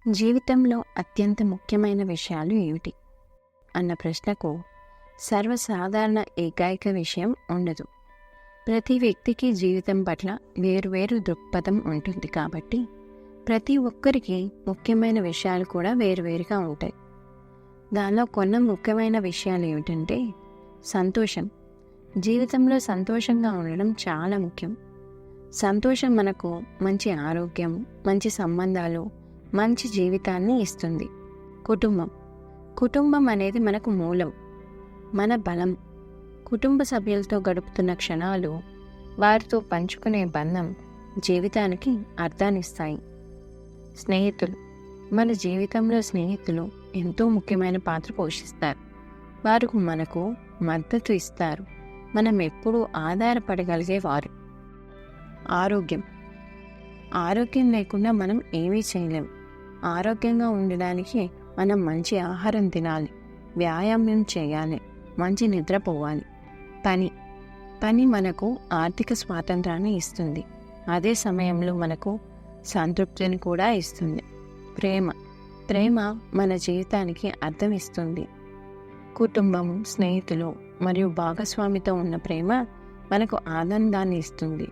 జీవితంలో అత్యంత ముఖ్యమైన విషయాలు ఏమిటి అన్న ప్రశ్నకు సర్వసాధారణ ఏకైక విషయం ఉండదు. ప్రతి వ్యక్తికి జీవితం పట్ల వేరువేరు దృక్పథం ఉంటుంది కాబట్టి ప్రతి ఒక్కరికి ముఖ్యమైన విషయాలు కూడా వేరువేరుగా ఉంటాయి. దానిలో కొన్ని ముఖ్యమైన విషయాలు ఏమిటంటే సంతోషం. జీవితంలో సంతోషంగా ఉండడం చాలా ముఖ్యం. సంతోషం మనకు మంచి ఆరోగ్యం, మంచి సంబంధాలు, మంచి జీవితాన్ని ఇస్తుంది. కుటుంబం అనేది మనకు మూలం, మన బలం. కుటుంబ సభ్యులతో గడుపుతున్న క్షణాలు, వారితో పంచుకునే బంధం జీవితానికి అర్థాన్నిస్తాయి. స్నేహితులు. మన జీవితంలో స్నేహితులు ఎంతో ముఖ్యమైన పాత్ర పోషిస్తారు. వారు మనకు మద్దతు ఇస్తారు. మనం ఎప్పుడూ ఆధారపడగలిగేవారు. ఆరోగ్యం లేకుండా మనం ఏమీ చేయలేం. ఆరోగ్యంగా ఉండడానికి మనం మంచి ఆహారం తినాలి, వ్యాయామం చేయాలి, మంచి నిద్రపోవాలి. పని మనకు ఆర్థిక స్వాతంత్రాన్ని ఇస్తుంది. అదే సమయంలో మనకు సంతృప్తిని కూడా ఇస్తుంది. ప్రేమ మన జీవితానికి అర్థం ఇస్తుంది. కుటుంబం, స్నేహితులు మరియు భాగస్వామితో ఉన్న ప్రేమ మనకు ఆనందాన్ని ఇస్తుంది.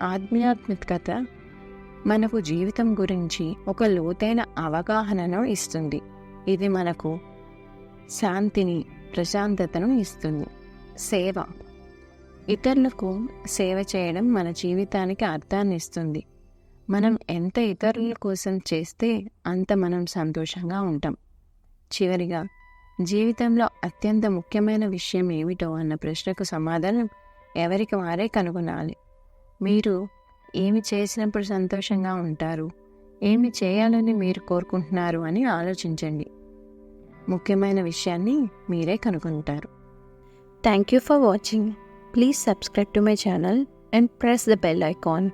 ఆధ్యాత్మికత మనకు జీవితం గురించి ఒక లోతైన అవగాహనను ఇస్తుంది. ఇది మనకు శాంతిని, ప్రశాంతతను ఇస్తుంది. ఇతరులకు సేవ చేయడం మన జీవితానికి అర్థాన్ని ఇస్తుంది. మనం ఎంత ఇతరుల కోసం చేస్తే అంత మనం సంతోషంగా ఉంటాం. చివరిగా, జీవితంలో అత్యంత ముఖ్యమైన విషయం ఏమిటో అన్న ప్రశ్నకు సమాధానం ఎవరికి వారే కనుగొనాలి. మీరు ఏమి చేసినప్పుడు సంతోషంగా ఉంటారు, ఏమి చేయాలని మీరు కోరుకుంటున్నారు అని ఆలోచించండి. ముఖ్యమైన విషయాన్ని మీరే కనుగొంటారు. Thank you for watching. Please subscribe to my channel and press the bell icon.